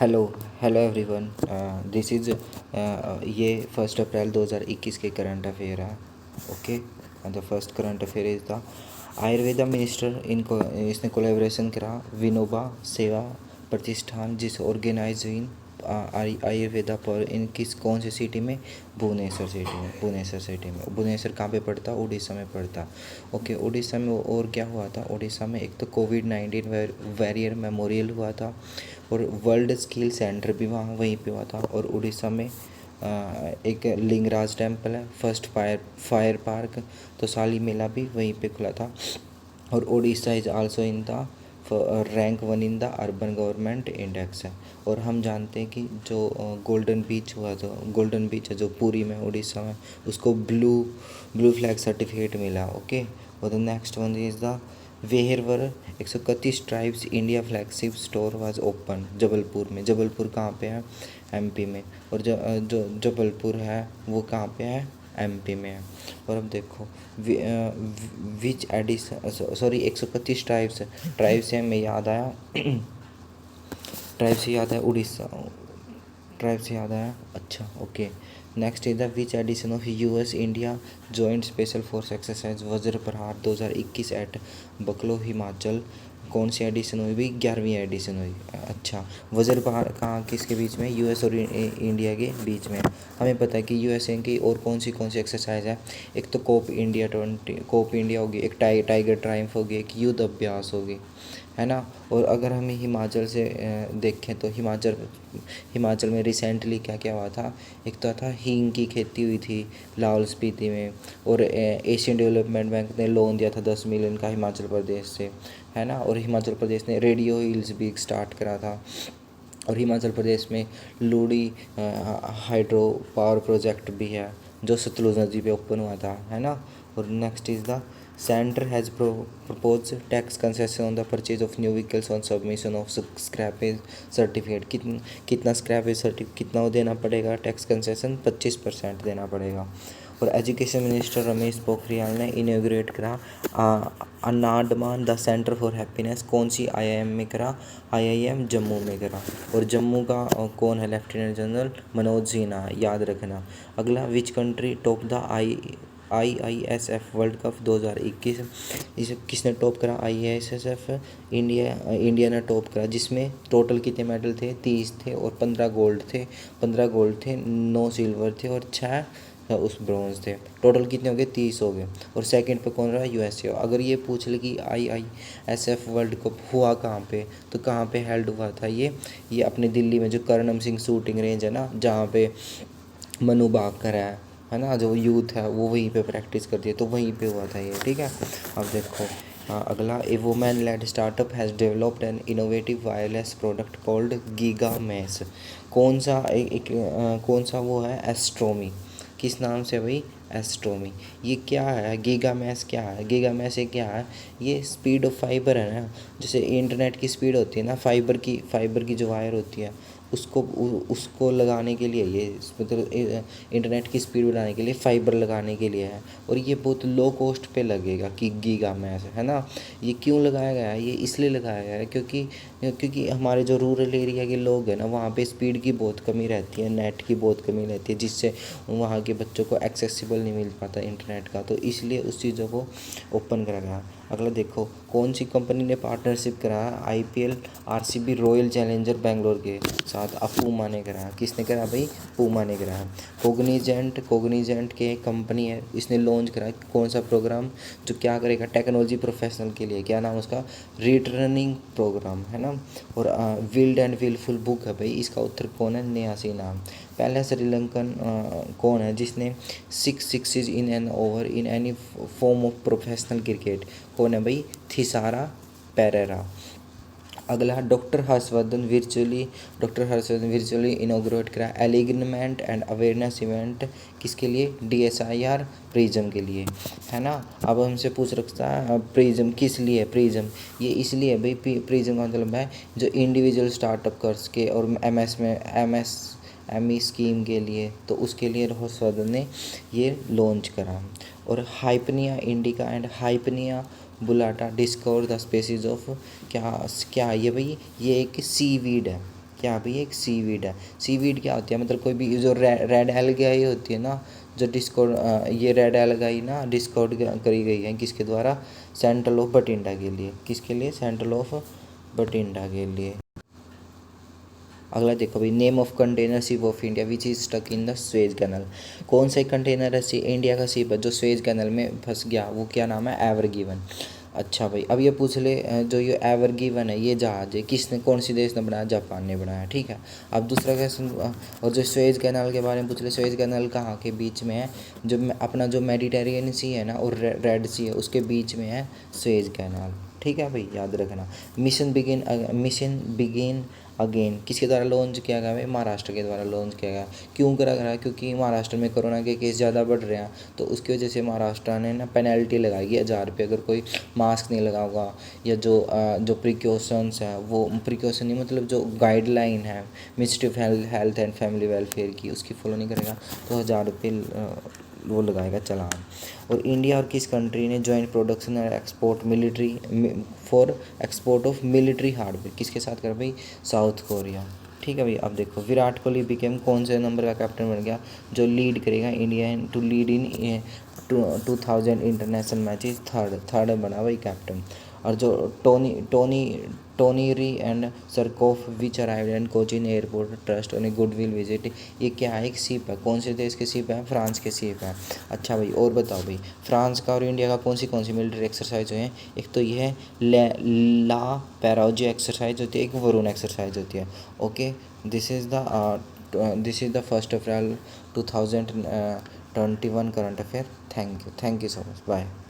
Hello hello everyone. This is ये 1 April 2021 के current affair है। Okay, the first current affair is the Ayurveda minister इनको इसने collaboration करा विनोबा सेवा प्रतिष्ठान जिस ऑर्गेनाइज इन आयुर्वेदा पर इन किस कौन सी सिटी में, भुवनेश्वर कहाँ पे पड़ता, उड़ीसा में पड़ता। ओके, उड़ीसा में और क्या हुआ था, उड़ीसा में एक तो कोविड-19 वॉरियर मेमोरियल हुआ था और वर्ल्ड स्किल सेंटर भी वहाँ वहीं पे हुआ था। और उड़ीसा में एक लिंगराज टेम्पल है, फर्स्ट फायर पार्क, तो साली मेला भी वहीं पे खुला था। और Orissa is also in the rank 1 in the urban government index है। और हम जानते हैं कि जो गोल्डन बीच हुआ था, गोल्डन बीच है जो पुरी में उड़ीसा में, उसको ब्लू फ्लैग सर्टिफिकेट मिला। ओके, और the next one is the वेहरवर 131 tribes India flagship store was open Jabalpur में। जबलपुर कहाँ पे है, एमपी में। और जो जबलपुर है वो कहाँ पे है, एमपी में है। और अब देखो विच एडिशन, सॉरी 131 ट्राइब्स से हमें याद आया ट्राइब से याद है उड़ीसा, ट्राइब से याद आया। अच्छा, okay, next is the which edition of US India joint special force exercise वज्र प्रहार 2021 एट बकलो हिमाचल। कौन सी एडिशन हुई भी, 11वीं एडिशन हुई। अच्छा, वज्र प्रहार कहाँ किसके बीच में, यूएस और इंडिया के बीच में। हमें पता है कि यूएसए की और कौन सी एक्सरसाइज है, एक तो कोप इंडिया होगी, एक टाइगर ट्रायम्फ होगी, एक युद्ध अभ्यास होगी, है ना। और अगर हम हिमाचल से देखें तो हिमाचल में रिसेंटली क्या क्या हुआ था, एक तो था हींग की खेती हुई थी लाहौल स्पीति में। और एशियन डेवलपमेंट बैंक ने लोन दिया था 10 मिलियन का हिमाचल प्रदेश से, है ना। और हिमाचल प्रदेश ने रेडियो हिल्स भी स्टार्ट करा था। और हिमाचल प्रदेश में लूड़ी हाइड्रो पावर प्रोजेक्ट भी है जो सतलुज नदी पे ओपन हुआ था, है ना। और next is the centre has propose tax concession on the purchase of new vehicles on submission of scrappage certificate. कितना स्क्रैपेज सर्टिफिकेट कितना वो देना पड़ेगा, टैक्स कंसेशन 25% देना पड़ेगा। और एजुकेशन मिनिस्टर रमेश पोखरियाल ने इनोग्रेट करा अनाडमान द सेंटर फॉर हैप्पीनेस। कौन सी आईआईएम में करा, आईआईएम जम्मू में करा। और जम्मू का कौन है, लेफ्टिनेंट जनरल मनोज सिन्हा, याद रखना। अगला, which country top the IISF world cup 2021। इसे किसने टॉप करा, IISF इंडिया ने टॉप करा, जिसमें टोटल कितने मेडल थे, 30 थे और 15 गोल्ड थे, 9 सिल्वर थे और 6 उस ब्रॉन्ज थे। टोटल कितने हो गए, 30 हो गए। और सेकंड पे कौन रहा, यूएसए। अगर ये पूछ ले कि IISF वर्ल्ड कप हुआ कहाँ पे, तो कहाँ पे हेल्ड हुआ था ये अपने दिल्ली में जो कर्णम सिंह शूटिंग रेंज है ना, जहाँ पे मनु भाकर है ना, जो यूथ है वो वहीं पे प्रैक्टिस करती है, तो वहीं पे हुआ था ये, ठीक है। अब देखो अगला, a women led startup has developed an innovative wireless product called GigaMesh. कौन सा वो है, एस्ट्रोमी, किस नाम से भाई, एस्ट्रोमी। ये क्या है, गीगा मैस क्या है, गीगा मैस ये क्या है, ये स्पीड ऑफ फाइबर है ना, जैसे इंटरनेट की स्पीड होती है ना, फाइबर की जो वायर होती है उसको लगाने के लिए, ये मतलब इंटरनेट की स्पीड बढ़ाने के लिए फाइबर लगाने के लिए है। और ये बहुत लो कॉस्ट पे लगेगा कि गीगा मैस, है ना। ये क्यों लगाया गया है, ये इसलिए लगाया गया है क्योंकि हमारे जो रूरल एरिया के लोग हैं ना, वहाँ पे स्पीड की बहुत कमी रहती है, नेट की बहुत कमी रहती है, जिससे वहाँ के बच्चों को एक्सेसिबल नहीं मिल पाता इंटरनेट का, तो इसलिए उस चीज़ों को ओपन करा गया। अगला देखो, कौन सी कंपनी ने पार्टनरशिप करा IPL RCB royal challenger Bangalore के साथ, पूमा ने करा। किसने करा भाई, पूमा ने करा। कोग्निजेंट के कंपनी है, इसने लॉन्च करा कौन सा प्रोग्राम, जो क्या करेगा, टेक्नोलॉजी प्रोफेशनल के लिए, क्या नाम उसका, रिटर्निंग प्रोग्राम, है ना। और विल्ड एंड विलफुल बुक है भाई, इसका उत्तर कौन है, न्यासी नाम। पहला श्रीलंकन कौन है जिसने 6 sixes in an over in any form of professional cricket, कौन है भाई, थिसारा पेरेरा। अगला, डॉक्टर हर्षवर्धन वर्चुअली इनोग्रेट करा एलिगनमेंट एंड अवेयरनेस इवेंट, किसके लिए, DSIR प्रिज्म के लिए, है ना। अब हमसे पूछ रखता है प्रिज्म किस लिए, प्रिज्म ये इसलिए भाई, प्रिज्म का मतलब है जो इंडिविजुअल स्टार्टअप कर्स के और MSME स्कीम के लिए, तो उसके लिए हर्षवर्धन ने ये लॉन्च करा। और Hypnea indica and Hypnea bullata discover the species of, क्या क्या ये भाई, ये एक सीवीड है, क्या भाई, एक सीवीड है। सीवीड क्या होती है, मतलब कोई भी जो रेड एल्गाई होती है ना, जो डिस्कोड ये रेड एल्गाई ना डिस्कोड करी गई है किसके द्वारा, सेंट्रल ऑफ बठिंडा के लिए। किसके लिए, सेंट्रल ऑफ बठिंडा के लिए। अगला देखो भाई, name of container ship of India which is stuck in the Suez canal. कौन सा कंटेनर है इंडिया का शिप है जो स्वेज कैनल में फंस गया, वो क्या नाम है, एवर गिवन। अच्छा भाई, अब ये पूछ ले, जो ये एवर गिवन है ये जहाज है किसने, कौन सी देश ने बनाया, जापान ने बनाया, ठीक है। अब दूसरा क्वेश्चन, और जो स्वेज कैनाल के बारे में पूछ ले, स्वेज कैनाल कहाँ के बीच में है, जो अपना जो मेडिटेरियन सी है ना और रेड सी है उसके बीच में है स्वेज कैनाल, ठीक है भाई, याद रखना। मिशन बिगिन अगेन किसके द्वारा लॉन्च किया गया है, महाराष्ट्र के द्वारा लॉन्च किया गया। क्यों करा गया, क्योंकि महाराष्ट्र में कोरोना के केस ज़्यादा बढ़ रहे हैं, तो उसकी वजह से महाराष्ट्र ने ना पेनल्टी लगाई है 1000 रुपये, अगर कोई मास्क नहीं लगाओगा या जो प्रिकॉशंस है, वो प्रिकॉशन नहीं मतलब जो गाइडलाइन है ministry of health and family welfare की, उसकी फॉलो नहीं करेगा तो 1000 रुपये वो लगाएगा चालान। और इंडिया और किस कंट्री ने जॉइंट प्रोडक्शन और export military for export of military hardware, किसके साथ कर भाई, साउथ कोरिया, ठीक है भाई। अब देखो, विराट कोहली बिकेम कौन से नंबर का कैप्टन बन गया, जो लीड करेगा India to lead in 2000 international matches, third बना भाई कैप्टन। और जो टोनी री एंड सरकोफ विच arrived and Cochin airport trust on a goodwill visit, ये क्या है, एक शिप है, कौन से देश के शिप है, फ्रांस के शिप है। अच्छा भाई, और बताओ भाई, फ्रांस का और इंडिया का कौन सी मिलिट्री एक्सरसाइज है, एक तो ये है ला पैराओजी एक्सरसाइज होती है, एक वरुण एक्सरसाइज होती है। Okay, this is the 1 April 2021 current affair. Thank you so much, bye.